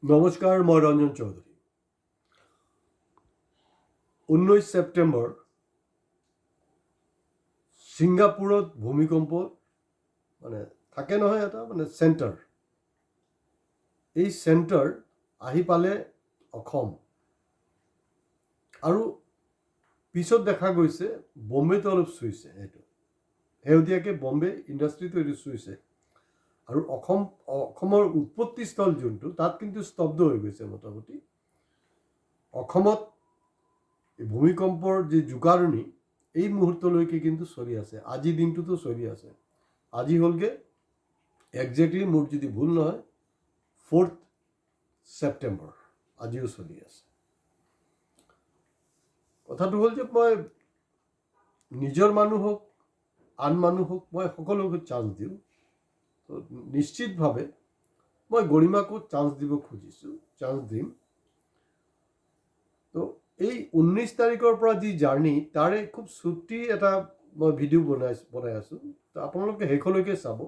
নমস্কাৰ, মই ৰঞ্জন চৌধুৰী। 19 ছেপ্টেম্বৰ ছিংগাপুৰত ভূমিকম্প থাকে নহয়, এটা চেণ্টাৰ। এই চেণ্টাৰ আহি পালে অসম, আৰু পিছত দেখা গৈছে বম্বেটো অলপ চুইছে। এইটো শেহতীয়াকৈ বম্বে ইণ্ডাষ্ট্ৰিটো এইটো চুইছে, আৰু অসমৰ উৎপত্তিস্থল যোনটো, তাত কিন্তু স্তব্ধ হৈ গৈছে। মোটামুটি অসমত ভূমিকম্পৰ যি জোকাৰণি এই মুহূৰ্তলৈকে কিন্তু চলি আছে। আজি দিনটোতো চলি আছে। আজি হ'লগৈ একজেক্টলি, মোৰ যদি ভুল নহয়, 4 ছেপ্টেম্বৰ। আজিও চলি আছে। কথাটো হ'ল যে মই নিজৰ মানুহ হওক, আন মানুহ হওক, মই সকলোকে চান্স দিওঁ। তো নিশ্চিতভাৱে মই গৰিমাকো চান্স দিব খুজিছোঁ, চান্স দিম। তো এই 19 তাৰিখৰ পৰা যি জাৰ্ণি, তাৰে খুব চুটি এটা মই ভিডিঅ' বনাই আছোঁ। তো আপোনালোকে শেষলৈকে চাব।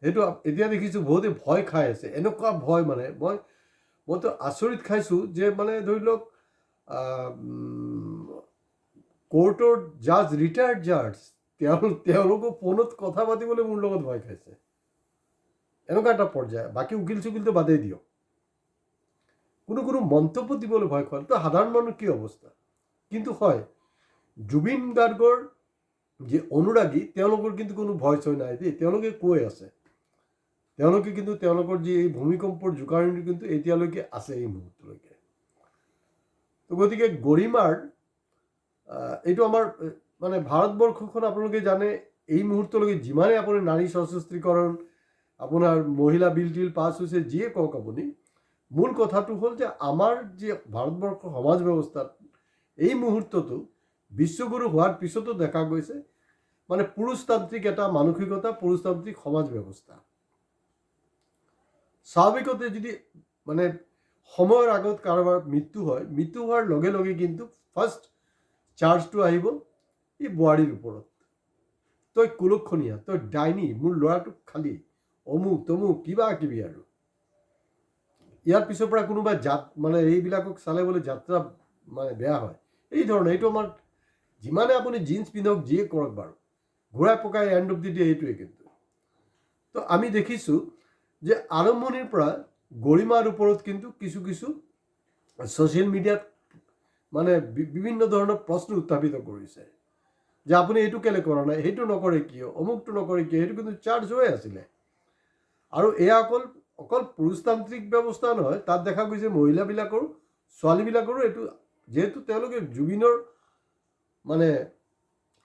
সেইটো এতিয়া দেখিছোঁ বহুতে ভয় খাই আছে। এনেকুৱা ভয় মইতো আচৰিত খাইছোঁ যে ধৰি লওক কোৰ্টৰ জাজ, ৰিটায়াৰ্ড জাজ, তেওঁলোকো ফোনত কথা পাতিবলৈ মোৰ লগত ভয় খাইছে। এনেকুৱা এটা পৰ্যায়। বাকী উকিল চুকিলটো বাদেই দিয়ক, কোনো মন্তব্য দিবলৈ ভয় কৰে। তো সাধাৰণ মানুহ কি অৱস্থা। কিন্তু হয়, জুবিন গাৰ্গৰ যি অনুৰাগী, তেওঁলোকৰ কিন্তু কোনো ভয় চয় নাই দেই। তেওঁলোকে কৈ আছে, তেওঁলোকে কিন্তু তেওঁলোকৰ যি এই ভূমিকম্পৰ জোকাৰণি কিন্তু এতিয়ালৈকে আছে, এই মুহূৰ্তলৈকে। তো গতিকে গৰিমাৰ এইটো আমাৰ ভাৰতবৰ্ষখন আপোনালোকে জানে, এই মুহূৰ্তলৈকে যিমানে আপুনি নাৰী সশস্ত্ৰীকৰণ, আপোনাৰ মহিলা বিল টিল পাছ হৈছে, যিয়ে কওক আপুনি, মূল কথাটো হ'ল যে আমাৰ যি ভাৰতবৰ্ষৰ সমাজ ব্যৱস্থাত এই মুহূৰ্তটো বিশ্বগুৰু হোৱাৰ পিছতো দেখা গৈছে পুৰুষতান্ত্ৰিক এটা মানসিকতা, পুৰুষতান্ত্ৰিক সমাজ ব্যৱস্থা। স্বাভাৱিকতে যদি সময়ৰ আগত কাৰোবাৰ মৃত্যু হয়, মৃত্যু হোৱাৰ লগে লগে কিন্তু ফাৰ্ষ্ট চাৰ্জটো আহিব এই বোৱাৰীৰ ওপৰত। তই কুলক্ষণীয়া, তই ডাইনী, মোৰ ল'ৰাটোক খালি, অমুক তমুক কিবা কিবি। আৰু ইয়াৰ পিছৰ পৰা কোনোবা এইবিলাকক চালে বোলে যাত্ৰা বেয়া হয়, এই ধৰণে। এইটো আমাৰ যিমানে আপুনি জিন্স পিন্ধক, যিয়ে কৰক বাৰু, ঘূৰাই পকাই এণ্ড অফ দি ডে এইটোৱে। কিন্তু তো আমি দেখিছোঁ যে আৰম্ভণিৰ পৰা গৰিমাৰ ওপৰত কিন্তু কিছু ছ'চিয়েল মিডিয়াত বিভিন্ন ধৰণৰ প্ৰশ্ন উত্থাপিত কৰিছে যে আপুনি এইটো কেলে কৰা নাই, সেইটো নকৰে কিয়, অমুকটো নকৰে কিয়। সেইটো কিন্তু চাৰ্জ হৈ আছিলে। আৰু এয়া অকল পুৰুষতান্ত্ৰিক ব্যৱস্থা নহয়, তাত দেখা গৈছে মহিলাবিলাকৰো, ছোৱালীবিলাকৰো এইটো, যিহেতু তেওঁলোকে জুবিনৰ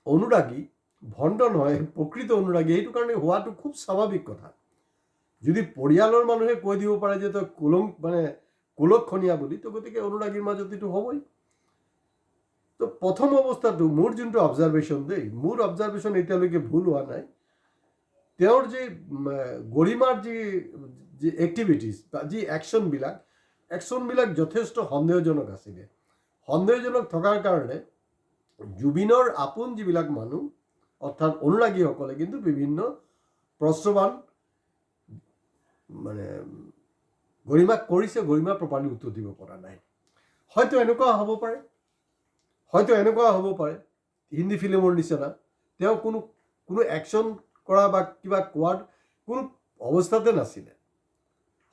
অনুৰাগী, ভণ্ড নহয়, প্ৰকৃত অনুৰাগী। সেইটো কাৰণে হোৱাটো খুব স্বাভাৱিক কথা। যদি পৰিয়ালৰ মানুহে কৈ দিব পাৰে যে তই কুলক্ষণীয়া বুলি, তো গতিকে অনুৰাগীৰ মাজত এইটো হ'বই। তো প্ৰথম অৱস্থাটো মোৰ যোনটো অবজাৰভেশ্যন দেই, মোৰ অবজাৰভেশ্যন এতিয়ালৈকে ভুল হোৱা নাই। তেওঁৰ যি গৰিমাৰ যি এক্টিভিটিজ বা যি একশ্যনবিলাক যথেষ্ট সন্দেহজনক আছিলে। সন্দেহজনক থকাৰ কাৰণে জুবিনৰ আপোন যিবিলাক মানুহ, অৰ্থাৎ অনুৰাগীসকলে কিন্তু বিভিন্ন প্ৰশ্নবান গৰিমাক কৰিছে। গৰিমা প্ৰপাৰলি উত্তৰ দিব পৰা নাই। হয়তো এনেকুৱা হ'ব পাৰে হিন্দী ফিল্মৰ নিচিনা, তেওঁ কোনো একশ্যন কৰা বা কিবা কোৱাৰ কোনো অৱস্থাতে নাছিলে।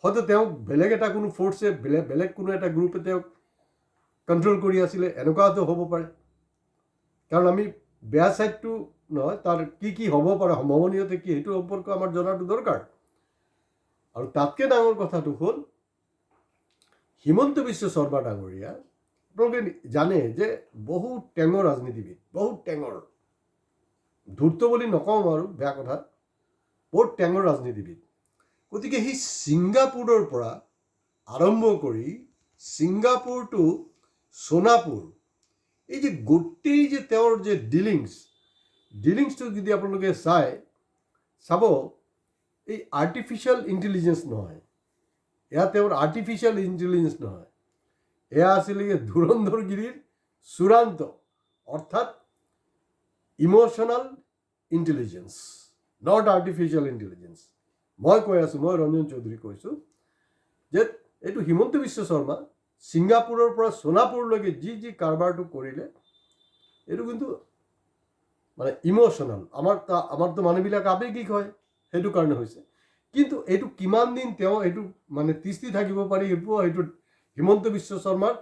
হয়তো তেওঁক বেলেগ এটা কোনো ফ'ৰ্ছে, বেলেগ কোনো এটা গ্ৰুপে তেওঁক কণ্ট্ৰল কৰি আছিলে, এনেকুৱাতো হ'ব পাৰে। কাৰণ আমি বেয়া ছাইডটো নহয়, তাৰ কি হ'ব পাৰে, সম্ভাৱনীয়তা কি, সেইটো সম্পৰ্কে আমাৰ জনাটো দৰকাৰ। আৰু তাতকৈ ডাঙৰ কথাটো হ'ল হিমন্ত বিশ্ব শৰ্মা ডাঙৰীয়া, আপোনালোকে জানে যে বহুত টেঙৰ ৰাজনীতিবিদ, বহুত টেঙৰ, ধূৰ্ত বুলি নকওঁ আৰু, বেয়া কথা, বহুত টেঙৰ ৰাজনীতিবিদ। গতিকে সি ছিংগাপুৰৰ পৰা আৰম্ভ কৰি ছিংগাপুৰ টু সোনাপুৰ, এই যে গোটেই যে তেওঁৰ যে ডিলিংছটো যদি আপোনালোকে চাব, এই আৰ্টিফিচিয়েল ইণ্টেলিজেঞ্চ নহয়, এয়া তেওঁৰ আৰ্টিফিচিয়েল ইণ্টেলিজেঞ্চ নহয়, এয়া আছিলে ধুৰন্ধৰগিৰিৰ চূড়ান্ত, অৰ্থাৎ emotional intelligence, not artificial intelligence. মই কৈ আছোঁ, মই ৰঞ্জন চৌধুৰী কৈছোঁ যে এইটো হিমন্ত বিশ্ব শৰ্মা ছিংগাপুৰৰ পৰা সোনাপুৰলৈকে যি কাৰবাৰটো কৰিলে এইটো কিন্তু মানে ইমোশ্যনেল, আমাৰতো মানুহবিলাক আৱেগিক হয়, সেইটো কাৰণে হৈছে। কিন্তু এইটো কিমান দিন তেওঁ এইটো মানে তিষ্ঠি থাকিব পাৰি সেইটো হিমন্ত বিশ্ব শৰ্মাৰ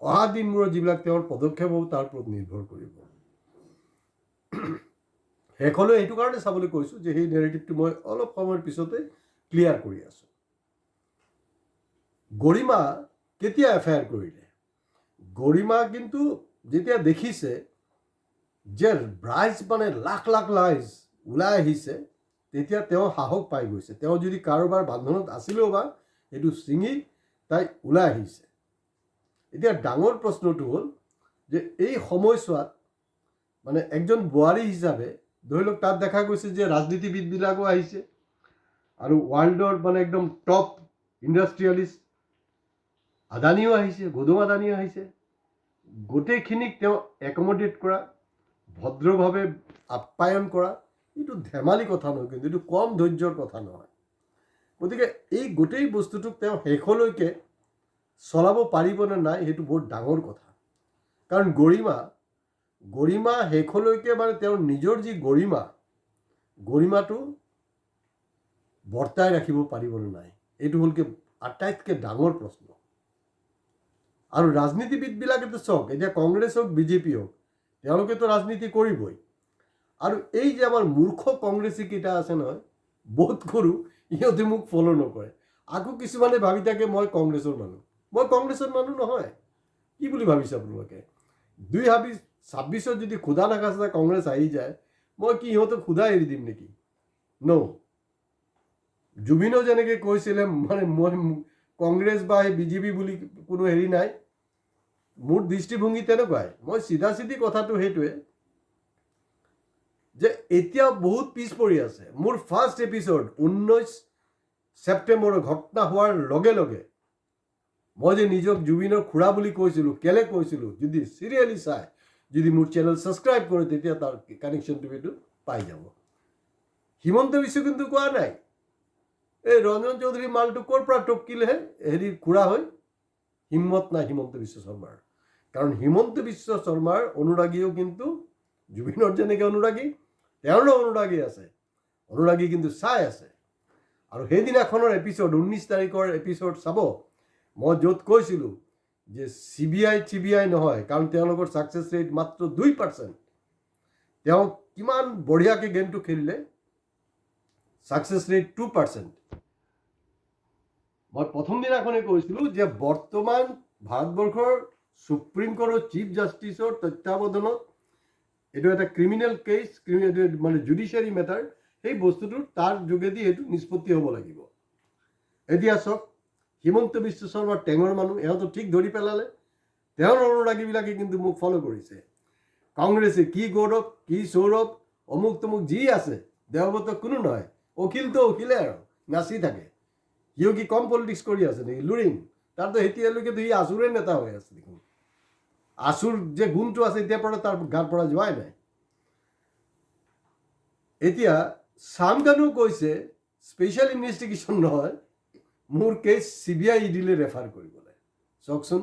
অহা দিনবোৰৰ যিবিলাক তেওঁৰ পদক্ষেপ হ'ব তাৰ ওপৰত নিৰ্ভৰ কৰিব। শেষলৈ এইটো কাৰণে চাবলৈ কৈছোঁ যে সেই নেৰেটিভটো মই অলপ সময়ৰ পিছতে ক্লিয়াৰ কৰি আছোঁ। গৰিমা কেতিয়া এফআইআৰ কৰিলে? গৰিমা কিন্তু যেতিয়া দেখিছে যে ৰাইজ মানে লাখ লাখ ৰাইজ ওলাই আহিছে, তেতিয়া তেওঁ সাহস পাই গৈছে। তেওঁ যদি কাৰোবাৰ বান্ধোনত আছিলেও বা সেইটো ছিঙি তাই ওলাই আহিছে। এতিয়া ডাঙৰ প্ৰশ্নটো হ'ল যে এই সময়ছোৱাত মানে একজন বোৱাৰী হিচাপে ধৰি লওক তাত দেখা গৈছে যে ৰাজনীতিবিদবিলাকো আহিছে আৰু ৱৰ্ল্ডৰ মানে একদম টপ ইণ্ডাষ্ট্ৰিয়েলিষ্ট আদানীও আহিছে, গৌতম আদানীও আহিছে। গোটেইখিনিক তেওঁ একমডেট কৰা, ভদ্ৰভাৱে আপ্যায়ন কৰা, এইটো ধেমালি কথা নহয়, কিন্তু এইটো কম ধৈৰ্যৰ কথা নহয়। গতিকে এই গোটেই বস্তুটোক তেওঁ শেষলৈকে চলাব পাৰিবনে নাই সেইটো বহুত ডাঙৰ কথা। কাৰণ গৰিমা শেষলৈকে মানে তেওঁৰ নিজৰ যি গৰিমাটো বৰ্তাই ৰাখিব পাৰিবনে নাই, এইটো হ'লকে আটাইতকৈ ডাঙৰ প্ৰশ্ন। আৰু ৰাজনীতিবিদবিলাকেতো চাওক, এতিয়া কংগ্ৰেছ হওক বিজেপি হওক, তেওঁলোকেতো ৰাজনীতি কৰিবই। আৰু এই যে আমাৰ মূৰ্খ কংগ্ৰেছী কেইটা আছে নহয়, বহুত সৰু, ইহঁতে মোক ফ'ল' নকৰে। আকৌ কিছুমানে ভাবি থাকে মই কংগ্ৰেছৰ মানুহ। মই কংগ্ৰেছৰ মানুহ নহয়। কি বুলি ভাবিছে আপোনালোকে? 2026 যদি খুদা নাখাস্তা কংগ্ৰেছ আহি যায়, মই কি ইহঁতক খুদা এৰি দিম নেকি? জুবিনো যেনেকৈ কৈছিলে মানে মই কংগ্ৰেছ বা বিজেপি বুলি কোনো হেৰি নাই, মোৰ দৃষ্টিভংগী তেনেকুৱাই। মই চিধা কথাটো সেইটোৱে যে এতিয়া বহুত পিছ পৰি আছে। মোৰ ফাৰ্ষ্ট এপিছড 19 ছেপ্টেম্বৰৰ ঘটনা হোৱাৰ লগে লগে মই যে নিজক জুবিনৰ খুৰা বুলি কৈছিলোঁ, কেলে কৈছিলোঁ, যদি চিৰিয়েলি চাই, যদি মোৰ চেনেল ছাবস্ক্ৰাইব কৰে, তেতিয়া তাৰ কানেকশ্যনটো এইটো পাই যাব। হিমন্ত বিশ্ব কিন্তু কোৱা নাই এই ৰঞ্জন চৌধুৰী মালটো ক'ৰ পৰা টপকিলেহে হেৰি খুৰা হৈ। হিম্মত নাই হিমন্ত বিশ্ব শৰ্মাৰ। কাৰণ হিমন্ত বিশ্ব শৰ্মাৰ অনুৰাগীও কিন্তু জুবিনৰ যেনেকৈ অনুৰাগী, তেওঁৰো অনুৰাগী আছে, অনুৰাগী কিন্তু চাই আছে। আৰু সেইদিনাখনৰ এপিছড 19 তাৰিখৰ এপিছড চাব, মই য'ত কৈছিলোঁ যে CBI নহয়, কাৰণ তেওঁলোকৰ ছাকচেছ ৰেট মাত্ৰ 2%। তেওঁ কিমান বঢ়িয়াকৈ গেমটো খেলিলে, ছাকচেছ ৰেট 2%। মই প্ৰথম দিনাখনেই কৈছিলোঁ যে বৰ্তমান ভাৰতবৰ্ষৰ সুপ্ৰিম কোৰ্টৰ চিফ জাষ্টিছৰ তত্বাৱধানত এইটো এটা ক্ৰিমিনেল কেছ, মানে জুডিচিয়াৰী মেটাৰ, সেই বস্তুটো তাৰ যোগেদি এইটো নিষ্পত্তি হ'ব লাগিব। এতিয়া চাওক, হিমন্ত বিশ্ব শৰ্মাৰ টেঙৰ মানুহ, এওঁতো ঠিক ধৰি পেলালে। তেওঁৰ অনুৰাগীবিলাকে কিন্তু মোক ফ'ল' কৰিছে। কংগ্ৰেছে কি গৌৰৱ, কি সৌৰভ, অমুক তমুক যি আছে, দেৱব্ৰত কোনো নহয়, অখিলতো অখিলে আৰু নাচি থাকে। সিও কি কম পলিটিক্স কৰি আছে নেকি? লুৰিং। তাৰতো এতিয়ালৈকেতো সি আছুৰে নেতা হৈ আছে দেখোন। আছুৰ যে গুণটো আছে এতিয়াৰ পৰা তাৰ গাৰ পৰা যোৱাই নাই। এতিয়া চামকানো কৈছে স্পেচিয়েল ইনভেষ্টিগেশ্যন নহয়, মোৰ কেছ CBI ED ৰেফাৰ কৰিবলৈ। চাওকচোন,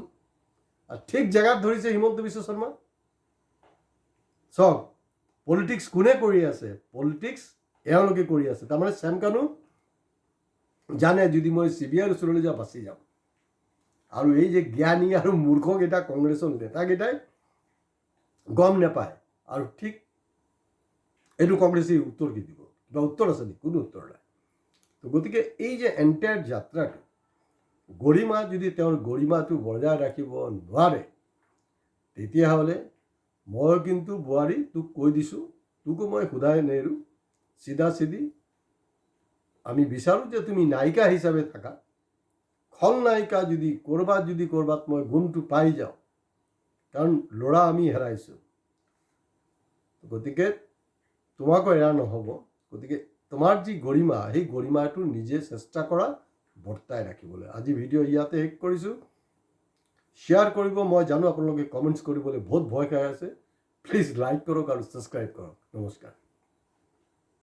আৰু ঠিক জেগাত ধৰিছে হিমন্ত বিশ্ব শৰ্মা। চাওক, পলিটিক্স কোনে কৰি আছে? পলিটিক্স এওঁলোকে কৰি আছে। তাৰমানে চামকানো জানে যদি মই CBIৰ ওচৰলৈ যাওঁ বাচি যাম। আৰু এই যে জ্ঞানী আৰু মূৰ্খকেইটা কংগ্ৰেছৰ নেতাকেইটাই গম নাপায়। আৰু ঠিক এইটো কংগ্ৰেছে উত্তৰ কি দিব? কিবা উত্তৰ আছে নেকি? কোনো উত্তৰ নাই। তো গতিকে এই যে এণ্টায়াৰ যাত্ৰাটো, গৰিমা যদি তেওঁৰ গৰিমাটো বজাই ৰাখিব নোৱাৰে, তেতিয়াহ'লে মই কিন্তু বোৱাৰী তোক কৈ দিছোঁ, তোকো মই সোধাই নেৰো, চিধি আমি বিচাৰোঁ যে তুমি নায়িকা হিচাপে থাকা। খলনায়িকা যদি ক'ৰবাত মই গুণটো পাই যাওঁ, কাৰণ ল'ৰা আমি হেৰাইছোঁ, গতিকে তোমাকো এৰা নহ'ব। গতিকে তোমাৰ যি গৰিমা, সেই গৰিমাটো নিজে চেষ্টা কৰা বৰ্তাই ৰাখিবলৈ। আজি ভিডিঅ' ইয়াতে শেষ কৰিছোঁ। শ্বেয়াৰ কৰিব, মই জানো আপোনালোকে কমেণ্টছ কৰিবলৈ বহুত ভয় খাই আছে। প্লিজ লাইক কৰক আৰু ছাবস্ক্ৰাইব কৰক। নমস্কাৰ।